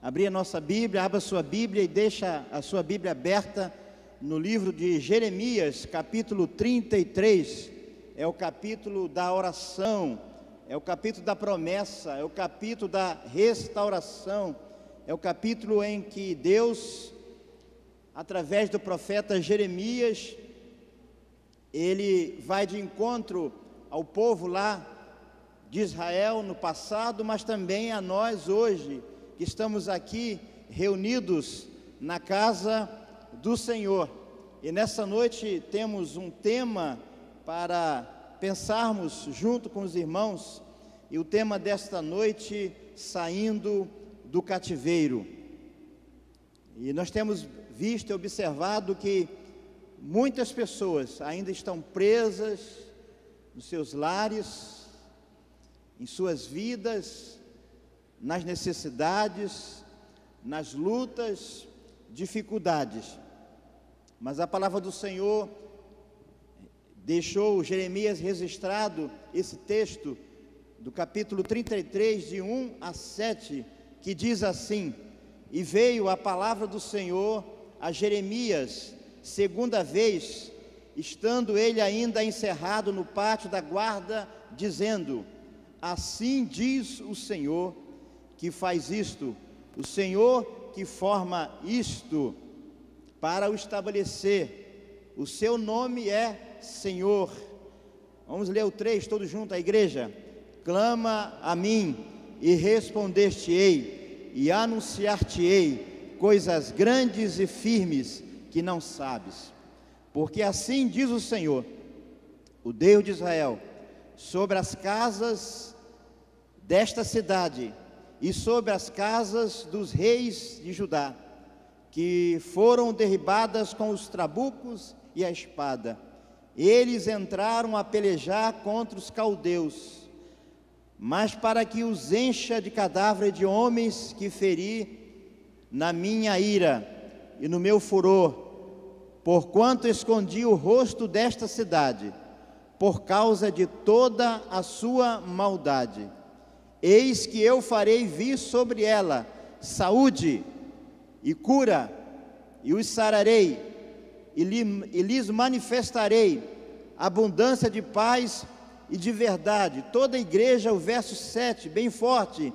abrir a nossa Bíblia, abra a sua Bíblia e deixa a sua Bíblia aberta no livro de Jeremias, capítulo 33, é o capítulo da oração, é o capítulo da promessa, é o capítulo da restauração, é o capítulo em que Deus, através do profeta Jeremias, ele vai de encontro ao povo lá de Israel no passado, mas também a nós hoje, que estamos aqui reunidos na casa do Senhor. E nessa noite temos um tema para pensarmos junto com os irmãos, e o tema desta noite, saindo do cativeiro. E nós temos visto e observado que muitas pessoas ainda estão presas nos seus lares, em suas vidas, nas necessidades, nas lutas, dificuldades. Mas a palavra do Senhor deixou Jeremias registrado esse texto do capítulo 33, de 1 a 7, que diz assim: E veio a palavra do Senhor a Jeremias, segunda vez, estando ele ainda encerrado no pátio da guarda, dizendo: Assim diz o Senhor que faz isto, o Senhor que forma isto para o estabelecer, o seu nome é Senhor. Vamos ler o 3 todos juntos, a igreja. Clama a mim e responder-te-ei, e anunciar-te-ei coisas grandes e firmes que não sabes. Porque assim diz o Senhor, o Deus de Israel, sobre as casas desta cidade e sobre as casas dos reis de Judá, que foram derribadas com os trabucos e a espada. Eles entraram a pelejar contra os caldeus, mas para que os encha de cadáver de homens que feri na minha ira e no meu furor, porquanto escondi o rosto desta cidade, por causa de toda a sua maldade. Eis que eu farei vir sobre ela saúde e cura, e os sararei, e lhes manifestarei abundância de paz e de verdade. Toda a igreja, o verso 7, bem forte: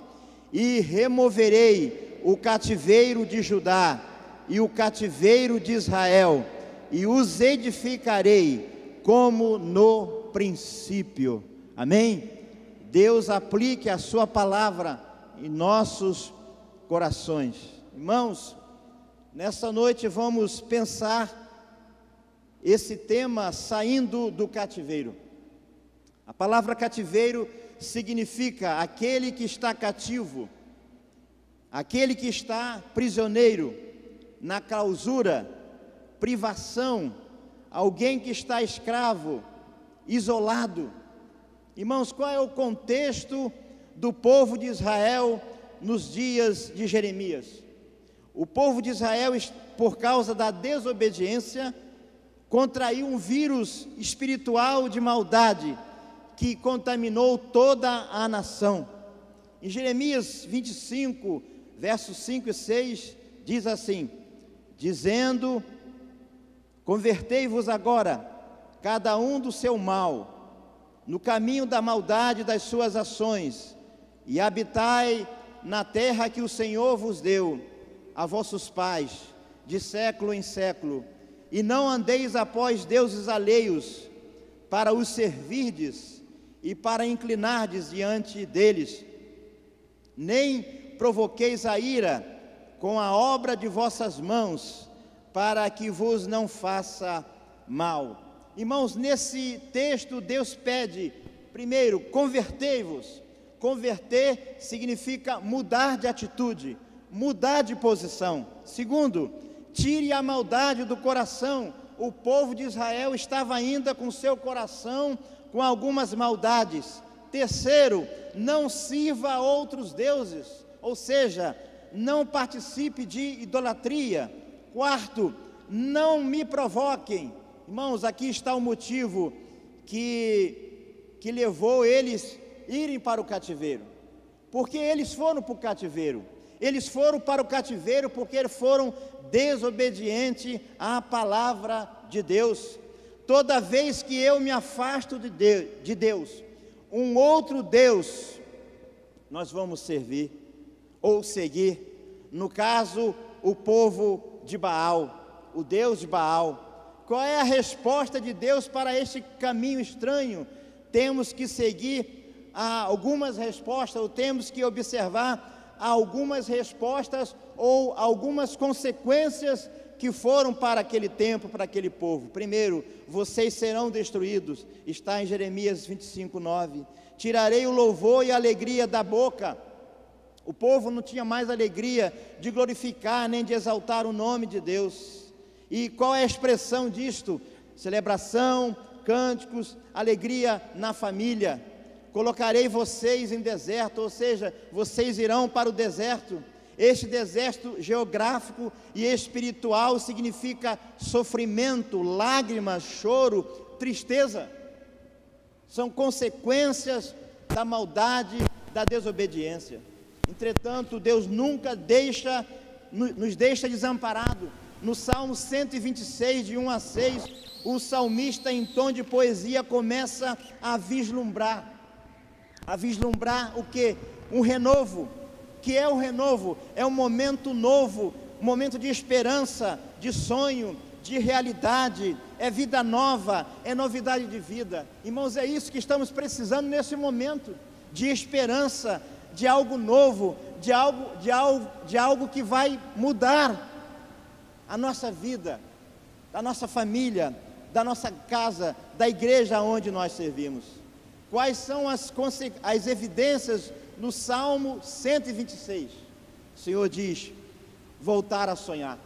E removerei o cativeiro de Judá e o cativeiro de Israel, e os edificarei como no princípio. Amém? Deus aplique a sua palavra em nossos corações. Irmãos, nessa noite vamos pensar esse tema, saindo do cativeiro. A palavra cativeiro significa aquele que está cativo, aquele que está prisioneiro, na clausura, privação, alguém que está escravo, isolado. Irmãos, qual é o contexto do povo de Israel nos dias de Jeremias? O povo de Israel, por causa da desobediência, contraiu um vírus espiritual de maldade que contaminou toda a nação. Em Jeremias 25, versos 5 e 6, diz assim: dizendo: Convertei-vos agora, cada um do seu mal, no caminho da maldade das suas ações, e habitai na terra que o Senhor vos deu a vossos pais, de século em século, e não andeis após deuses alheios, para os servirdes e para inclinardes diante deles, nem provoqueis a ira com a obra de vossas mãos, para que vos não faça mal. Irmãos, nesse texto Deus pede, primeiro, convertei-vos. Converter significa mudar de atitude, mudar de posição. Segundo, tire a maldade do coração. O povo de Israel estava ainda com seu coração com algumas maldades. Terceiro, não sirva a outros deuses, ou seja, não participe de idolatria. Quarto, não me provoquem. Irmãos, aqui está o motivo que levou eles irem para o cativeiro. Porque eles foram para o cativeiro. Eles foram para o cativeiro porque eles foram desobedientes à palavra de Deus. Toda vez que eu me afasto de Deus, um outro Deus nós vamos servir ou seguir. No caso, o povo de Baal, o Deus de Baal. Qual é a resposta de Deus para este caminho estranho? Temos que seguir algumas respostas, ou temos que observar algumas respostas ou algumas consequências que foram para aquele tempo, para aquele povo. Primeiro, vocês serão destruídos, está em Jeremias 25:9. Tirarei o louvor e a alegria da boca. O povo não tinha mais alegria de glorificar nem de exaltar o nome de Deus. E qual é a expressão disto? Celebração, cânticos, alegria na família. Colocarei vocês em deserto, ou seja, vocês irão para o deserto. Este deserto geográfico e espiritual significa sofrimento, lágrimas, choro, tristeza. São consequências da maldade, da desobediência. Entretanto, Deus nunca nos deixa desamparados. No Salmo 126, de 1 a 6, o salmista, em tom de poesia, começa a vislumbrar o que? Um renovo. Que é o renovo? É um momento novo, um momento de esperança, de sonho, de realidade, é vida nova, é novidade de vida. Irmãos, é isso que estamos precisando nesse momento, de esperança, de algo novo, de algo que vai mudar a nossa vida, da nossa família, da nossa casa, da igreja onde nós servimos. Quais são as evidências no Salmo 126? O Senhor diz: voltar a sonhar.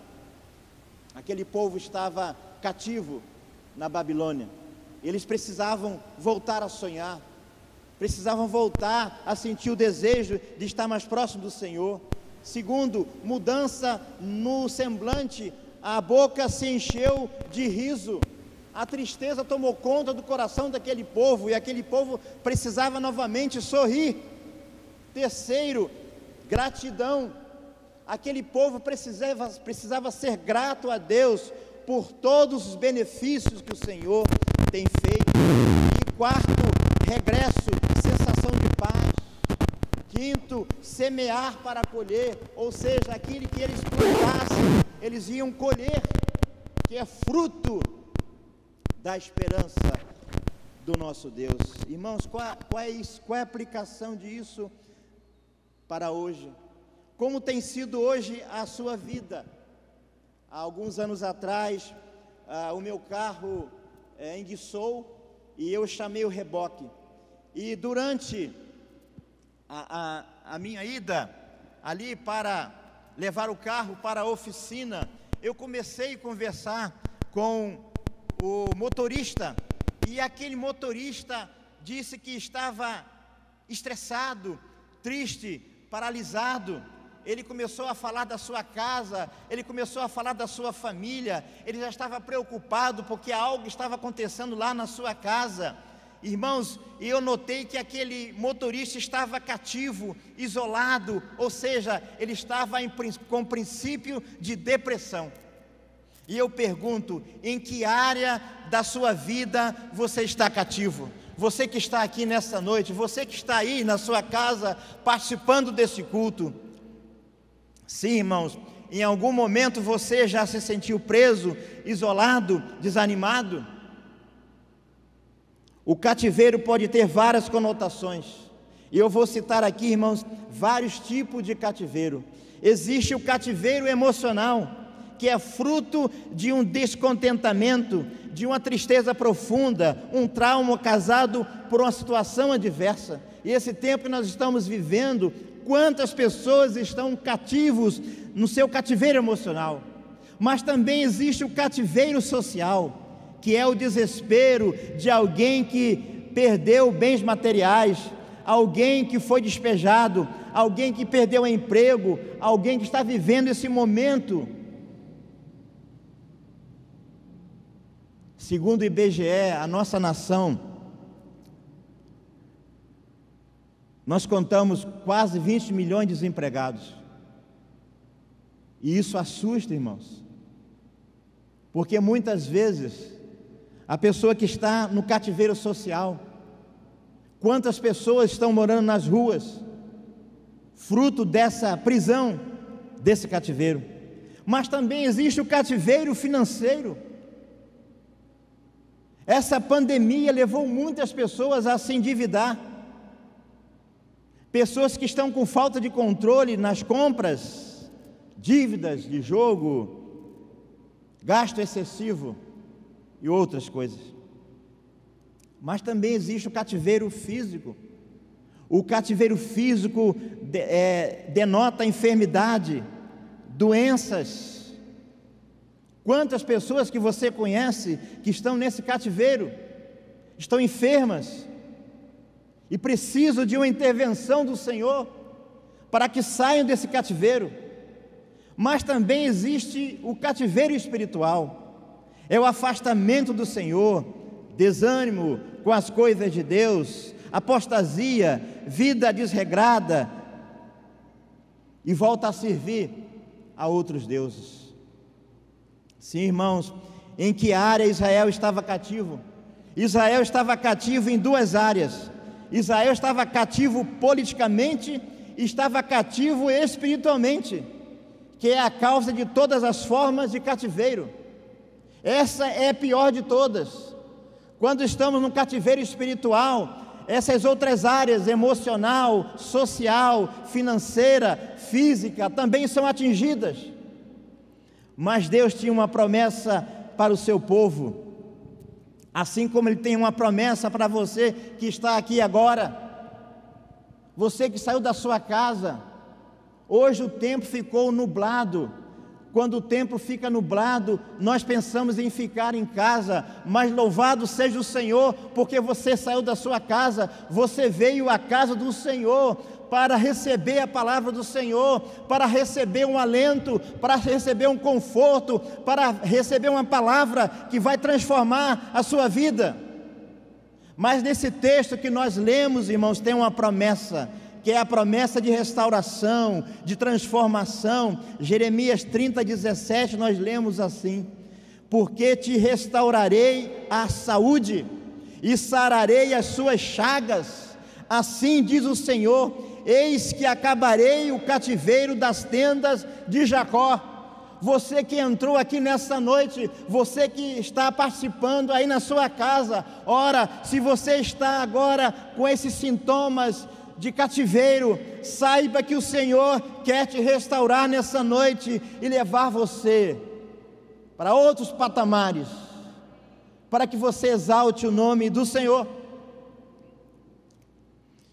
Aquele povo estava cativo na Babilônia, eles precisavam voltar a sonhar, precisavam voltar a sentir o desejo de estar mais próximo do Senhor. Segundo, mudança no semblante, a boca se encheu de riso, a tristeza tomou conta do coração daquele povo, e aquele povo precisava novamente sorrir. Terceiro, gratidão. Aquele povo precisava ser grato a Deus por todos os benefícios que o Senhor tem feito. E quarto, regresso, sensação de paz. Quinto, semear para colher, ou seja, aquilo que eles plantassem, eles iam colher, que é fruto da esperança do nosso Deus. Irmãos, qual é a aplicação disso para hoje? Como tem sido hoje a sua vida? Há alguns anos atrás, o meu carro enguiçou e eu chamei o reboque. E durante a minha ida ali para levar o carro para a oficina, eu comecei a conversar com o motorista, e aquele motorista disse que estava estressado, triste, paralisado. Ele começou a falar da sua casa, ele começou a falar da sua família, ele já estava preocupado porque algo estava acontecendo lá na sua casa. Irmãos, eu notei que aquele motorista estava cativo, isolado, ou seja, ele estava com princípio de depressão. E eu pergunto, em que área da sua vida você está cativo? Você que está aqui nessa noite, você que está aí na sua casa participando desse culto. Sim, irmãos, em algum momento você já se sentiu preso, isolado, desanimado? O cativeiro pode ter várias conotações, e eu vou citar aqui, irmãos, vários tipos de cativeiro. Existe o cativeiro emocional, que é fruto de um descontentamento, de uma tristeza profunda, um trauma causado por uma situação adversa. E esse tempo que nós estamos vivendo, quantas pessoas estão cativos no seu cativeiro emocional. Mas também existe o cativeiro social, que é o desespero de alguém que perdeu bens materiais, alguém que foi despejado, alguém que perdeu o emprego, alguém que está vivendo esse momento. Segundo o IBGE, a nossa nação, nós contamos quase 20 milhões de desempregados. E isso assusta, irmãos, porque muitas vezes a pessoa que está no cativeiro social, quantas pessoas estão morando nas ruas, fruto dessa prisão, desse cativeiro. Mas também existe o cativeiro financeiro. Essa pandemia levou muitas pessoas a se endividar, pessoas que estão com falta de controle nas compras, dívidas de jogo, gasto excessivo e outras coisas. Mas também existe o cativeiro físico. O cativeiro físico denota enfermidade, doenças. Quantas pessoas que você conhece que estão nesse cativeiro, estão enfermas e precisam de uma intervenção do Senhor para que saiam desse cativeiro. Mas também existe o cativeiro espiritual, é o afastamento do Senhor, desânimo com as coisas de Deus, apostasia, vida desregrada, e volta a servir a outros deuses. Sim, irmãos, em que área Israel estava cativo? Israel estava cativo em duas áreas. Israel estava cativo politicamente e estava cativo espiritualmente, que é a causa de todas as formas de cativeiro. Essa é a pior de todas. Quando estamos no cativeiro espiritual, essas outras áreas, emocional, social, financeira, física, também são atingidas. Mas Deus tinha uma promessa para o seu povo, assim como Ele tem uma promessa para você que está aqui agora. Você que saiu da sua casa, hoje o tempo ficou nublado. Quando o tempo fica nublado, nós pensamos em ficar em casa, mas louvado seja o Senhor, porque você saiu da sua casa, você veio à casa do Senhor, para receber a palavra do Senhor, para receber um alento, para receber um conforto, para receber uma palavra que vai transformar a sua vida. Mas nesse texto que nós lemos, irmãos, tem uma promessa, que é a promessa de restauração, de transformação. Jeremias 30:17, nós lemos assim: porque te restaurarei a saúde e sararei as suas chagas, assim diz o Senhor, eis que acabarei o cativeiro das tendas de Jacó. Você que entrou aqui nessa noite, você que está participando aí na sua casa, ora, se você está agora com esses sintomas de cativeiro, saiba que o Senhor quer te restaurar nessa noite e levar você para outros patamares, para que você exalte o nome do Senhor.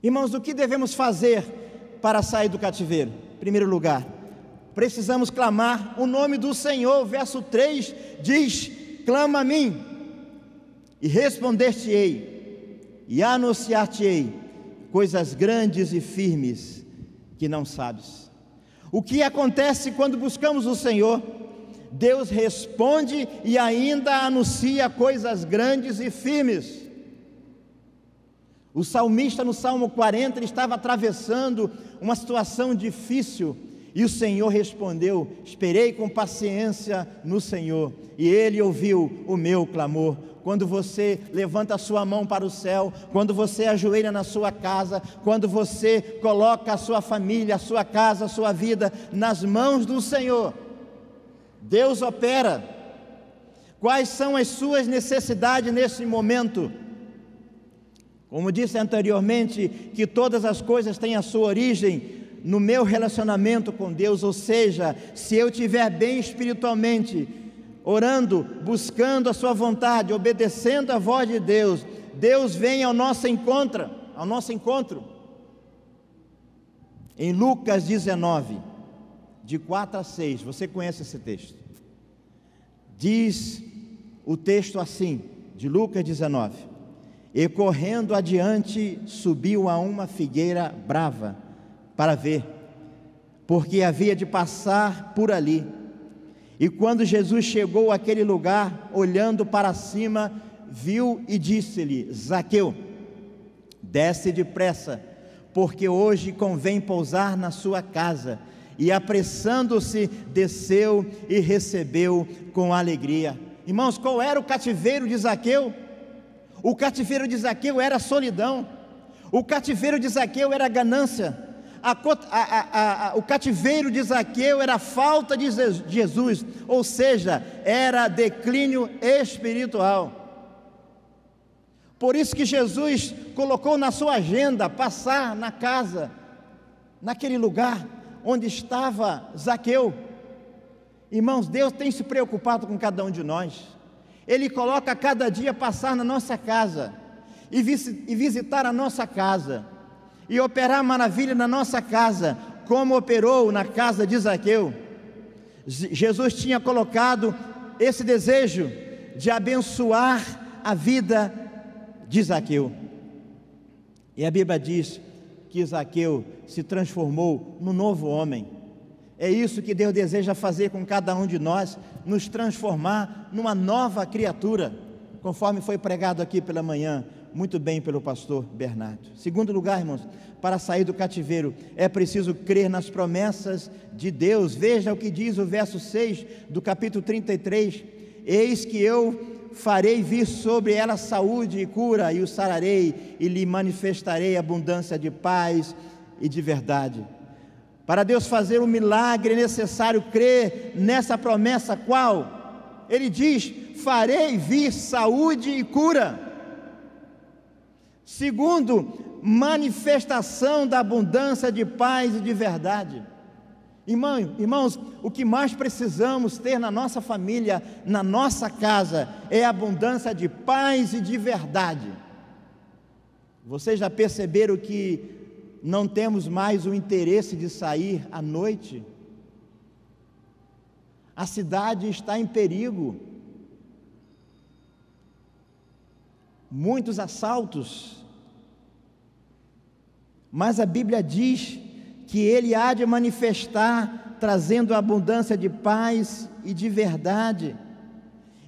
Irmãos, o que devemos fazer para sair do cativeiro? Em primeiro lugar, precisamos clamar o nome do Senhor. Verso 3 diz: clama a mim, e responder-te-ei, e anunciar-te-ei coisas grandes e firmes que não sabes. O que acontece quando buscamos o Senhor? Deus responde e ainda anuncia coisas grandes e firmes. O salmista no Salmo 40, ele estava atravessando uma situação difícil, e o Senhor respondeu: esperei com paciência no Senhor, e Ele ouviu o meu clamor. Quando você levanta a sua mão para o céu, quando você ajoelha na sua casa, quando você coloca a sua família, a sua casa, a sua vida nas mãos do Senhor, Deus opera. Quais são as suas necessidades nesse momento? Como disse anteriormente, que todas as coisas têm a sua origem no meu relacionamento com Deus, ou seja, se eu estiver bem espiritualmente, orando, buscando a sua vontade, obedecendo a voz de Deus, Deus vem ao nosso encontro. Em Lucas 19, de 4 a 6, você conhece esse texto? Diz o texto assim, de Lucas 19: e correndo adiante, subiu a uma figueira brava, para ver, porque havia de passar por ali. E quando Jesus chegou àquele lugar, olhando para cima, viu e disse-lhe: Zaqueu, desce depressa, porque hoje convém pousar na sua casa. e apressando-se, desceu e recebeu com alegria. Irmãos, qual era o cativeiro de Zaqueu? O cativeiro de Zaqueu era a solidão, o cativeiro de Zaqueu era a ganância, o cativeiro de Zaqueu era a falta de Jesus, ou seja, era declínio espiritual. Por isso que Jesus colocou na sua agenda passar na casa, naquele lugar onde estava Zaqueu. Irmãos, Deus tem se preocupado com cada um de nós. Ele coloca cada dia passar na nossa casa e visitar a nossa casa e operar maravilha na nossa casa, como operou na casa de Zaqueu. Jesus tinha colocado esse desejo de abençoar a vida de Zaqueu. E a Bíblia diz que Zaqueu se transformou num novo homem. É isso que Deus deseja fazer com cada um de nós, nos transformar numa nova criatura, conforme foi pregado aqui pela manhã, muito bem pelo pastor Bernardo. Segundo lugar, irmãos, para sair do cativeiro, é preciso crer nas promessas de Deus. Veja o que diz o verso 6 do capítulo 33, eis que eu farei vir sobre ela saúde e cura, e o sararei, e lhe manifestarei abundância de paz e de verdade. Para Deus fazer um milagre é necessário crer nessa promessa. Qual? Ele diz, farei vir saúde e cura. Segundo, manifestação da abundância de paz e de verdade. Irmãos, o que mais precisamos ter na nossa família, na nossa casa, é abundância de paz e de verdade. Vocês já perceberam que não temos mais o interesse de sair à noite? A cidade está em perigo, muitos assaltos, mas a Bíblia diz que Ele há de manifestar, trazendo abundância de paz e de verdade.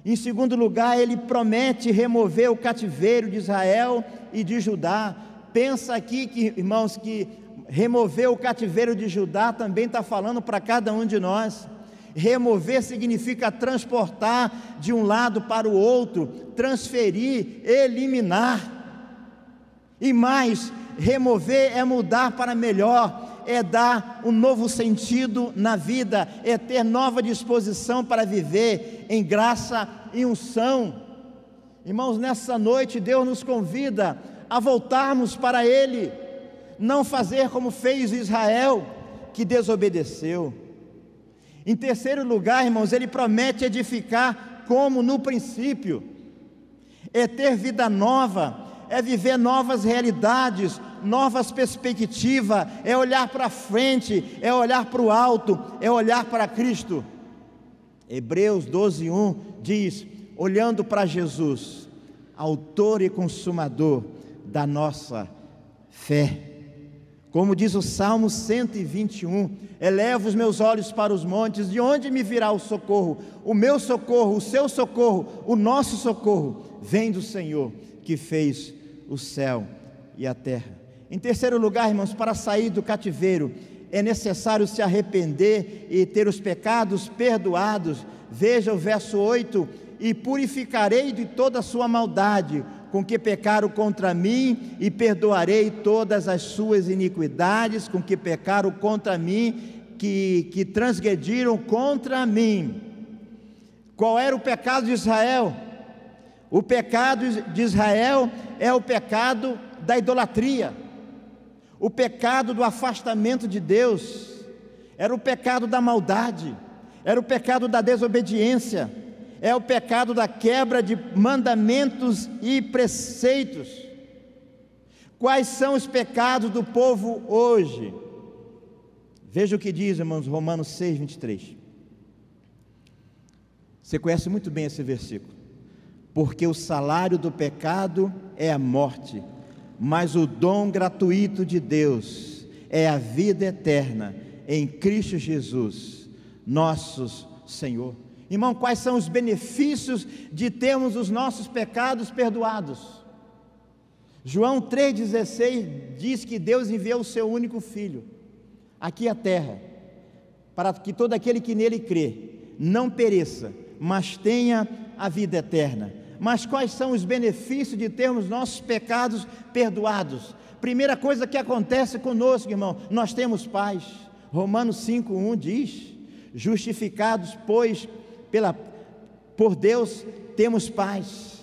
Em segundo lugar, Ele promete remover o cativeiro de Israel e de Judá. Pensa aqui, irmãos, que remover o cativeiro de Judá também está falando para cada um de nós. Remover significa transportar de um lado para o outro, transferir, eliminar. E mais, remover é mudar para melhor, é dar um novo sentido na vida, é ter nova disposição para viver em graça e unção. Irmãos, nessa noite Deus nos convida a voltarmos para Ele, não fazer como fez Israel, que desobedeceu. Em terceiro lugar, irmãos, Ele promete edificar como no princípio, é ter vida nova, é viver novas realidades, novas perspectivas, é olhar para frente, é olhar para o alto, é olhar para Cristo. Hebreus 12:1 diz, olhando para Jesus, autor e consumador da nossa fé. Como diz o Salmo 121, elevo os meus olhos para os montes, de onde me virá o socorro? O meu socorro, o seu socorro, o nosso socorro, vem do Senhor, que fez o céu e a terra. Em terceiro lugar, irmãos, para sair do cativeiro, é necessário se arrepender e ter os pecados perdoados. Veja o verso 8, e purificarei de toda a sua maldade, com que pecaram contra mim, e perdoarei todas as suas iniquidades, com que pecaram contra mim, que transgrediram contra mim. Qual era o pecado de Israel? O pecado de Israel é o pecado da idolatria, o pecado do afastamento de Deus, era o pecado da maldade, era o pecado da desobediência, é o pecado da quebra de mandamentos e preceitos. Quais são os pecados do povo hoje? Veja o que diz, irmãos, Romanos 6:23. Você conhece muito bem esse versículo. Porque o salário do pecado é a morte, mas o dom gratuito de Deus é a vida eterna em Cristo Jesus, nosso Senhor. Irmão, quais são os benefícios de termos os nossos pecados perdoados? João 3,16 diz que Deus enviou o seu único Filho aqui à terra, para que todo aquele que nele crê não pereça, mas tenha a vida eterna. Mas quais são os benefícios de termos nossos pecados perdoados? Primeira coisa que acontece conosco, irmão, nós temos paz. Romanos 5:1 diz: justificados, pois, por Deus, temos paz.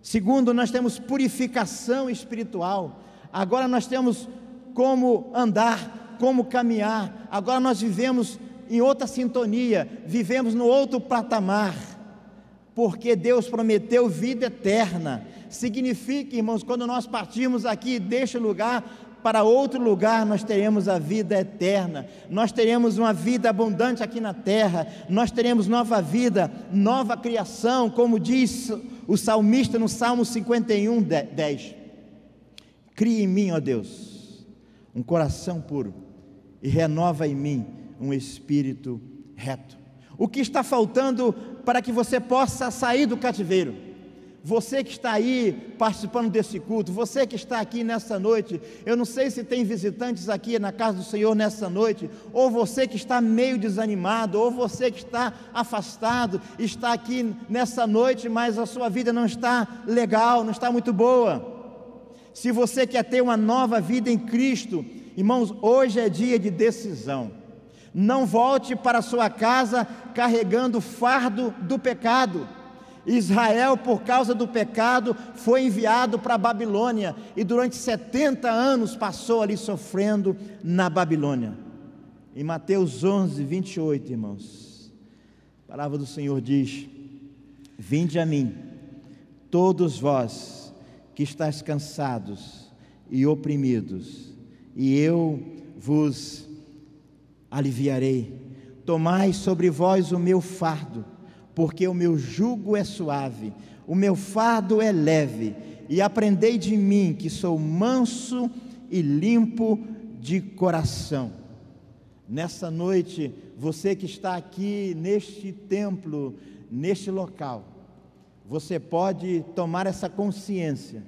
Segundo, nós temos purificação espiritual. Agora nós temos como andar, como caminhar. Agora nós vivemos em outra sintonia, vivemos no outro patamar, porque Deus prometeu vida eterna. Significa, irmãos, quando nós partirmos aqui deste lugar para outro lugar, nós teremos a vida eterna, nós teremos uma vida abundante aqui na terra, nós teremos nova vida, nova criação, como diz o salmista no Salmo 51:10. Cria em mim, ó Deus, um coração puro, e renova em mim um espírito reto. O que está faltando para que você possa sair do cativeiro? Você que está aí participando desse culto, você que está aqui nessa noite, eu não sei se tem visitantes aqui na casa do Senhor nessa noite, ou você que está meio desanimado, ou você que está afastado, está aqui nessa noite, mas a sua vida não está legal, não está muito boa. Se você quer ter uma nova vida em Cristo, irmãos, hoje é dia de decisão. Não volte para a sua casa carregando o fardo do pecado. Israel, por causa do pecado, foi enviado para a Babilônia, e durante 70 anos passou ali sofrendo na Babilônia. Em Mateus 11:28, irmãos, a palavra do Senhor diz: vinde a mim, todos vós que estáis cansados e oprimidos, e eu vos aliviarei. Tomai sobre vós o meu fardo, porque o meu jugo é suave, o meu fardo é leve, e aprendei de mim, que sou manso e limpo de coração. Nessa noite, você que está aqui neste templo, neste local, você pode tomar essa consciência,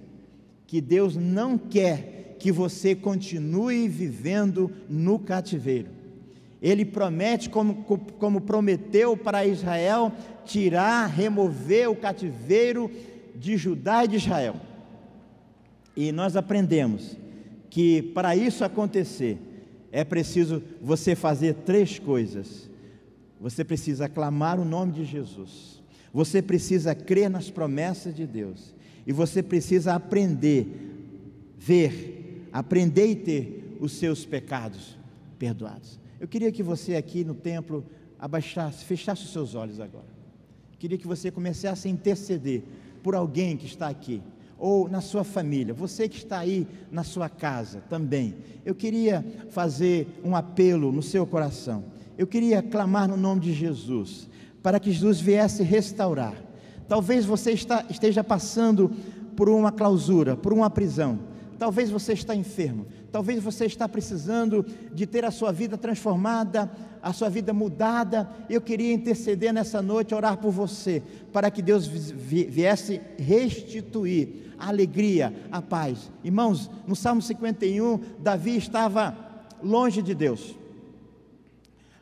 que Deus não quer que você continue vivendo no cativeiro. Ele promete, como prometeu para Israel, tirar, remover o cativeiro de Judá e de Israel. E nós aprendemos que para isso acontecer, é preciso você fazer 3 coisas. Você precisa aclamar o nome de Jesus, você precisa crer nas promessas de Deus, e você precisa aprender e ter os seus pecados perdoados. Eu queria que você aqui no templo abaixasse, fechasse os seus olhos agora. Queria que você começasse a interceder por alguém que está aqui, ou na sua família, você que está aí na sua casa também. Eu queria fazer um apelo no seu coração. Eu queria clamar no nome de Jesus, para que Jesus viesse restaurar. Talvez você esteja passando por uma clausura, por uma prisão. Talvez você está enfermo, talvez você está precisando de ter a sua vida transformada, a sua vida mudada. Eu queria interceder nessa noite, orar por você, para que Deus viesse restituir a alegria, a paz. Irmãos, no Salmo 51, Davi estava longe de Deus.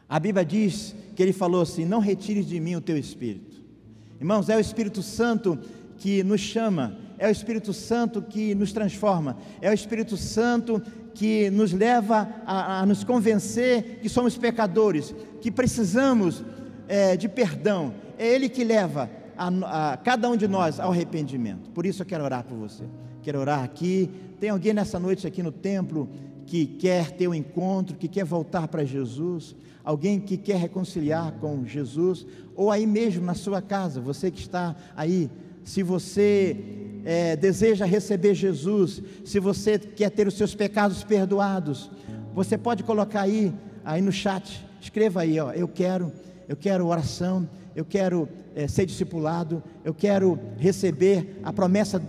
A Bíblia diz que ele falou assim: não retires de mim o teu Espírito. Irmãos, é o Espírito Santo que nos chama, é o Espírito Santo que nos transforma, é o Espírito Santo que nos leva a nos convencer que somos pecadores, que precisamos de perdão. É Ele que leva a cada um de nós ao arrependimento. Por isso eu quero orar por você, quero orar aqui. Tem alguém nessa noite aqui no templo que quer ter um encontro, que quer voltar para Jesus, alguém que quer reconciliar com Jesus, ou aí mesmo na sua casa, você que está aí, se você deseja receber Jesus, se você quer ter os seus pecados perdoados, você pode colocar aí no chat, escreva aí, ó, eu quero oração, eu quero ser discipulado, eu quero receber a promessa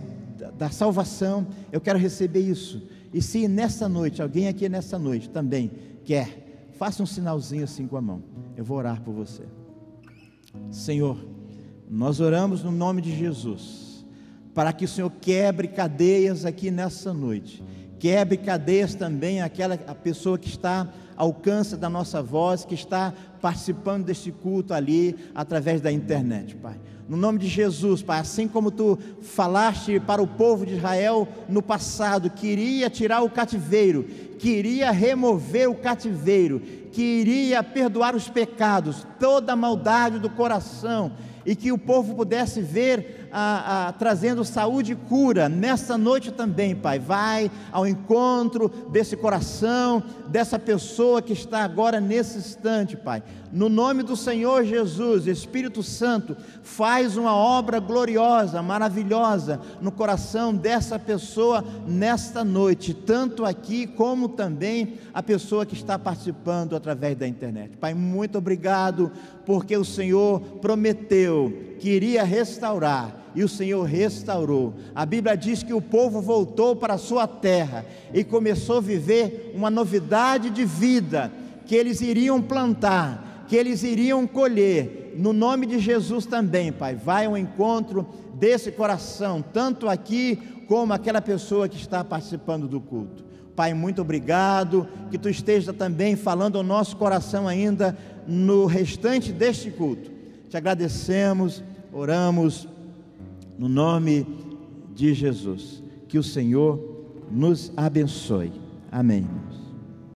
da salvação, eu quero receber isso. E se nessa noite, alguém aqui nessa noite também quer, faça um sinalzinho assim com a mão, eu vou orar por você. Senhor, nós oramos no nome de Jesus, para que o Senhor quebre cadeias aqui nessa noite, quebre cadeias também a pessoa que está ao alcance da nossa voz, que está participando desse culto ali, através da internet, Pai. No nome de Jesus, Pai, assim como Tu falaste para o povo de Israel no passado, que iria tirar o cativeiro, que iria remover o cativeiro, que iria perdoar os pecados, toda a maldade do coração, e que o povo pudesse ver trazendo saúde e cura, nessa noite também, Pai, vai ao encontro desse coração, dessa pessoa que está agora nesse instante, Pai, no nome do Senhor Jesus. Espírito Santo, faz uma obra gloriosa, maravilhosa, no coração dessa pessoa, nesta noite, tanto aqui, como também a pessoa que está participando através da internet. Pai, muito obrigado, porque o Senhor prometeu que iria restaurar, e o Senhor restaurou. A Bíblia diz que o povo voltou para a sua terra, e começou a viver uma novidade de vida, que eles iriam plantar, que eles iriam colher, no nome de Jesus também, Pai, vai ao encontro desse coração, tanto aqui, como aquela pessoa que está participando do culto. Pai, muito obrigado, que Tu esteja também falando ao nosso coração ainda, no restante deste culto. Te agradecemos, oramos, no nome de Jesus, que o Senhor nos abençoe. Amém.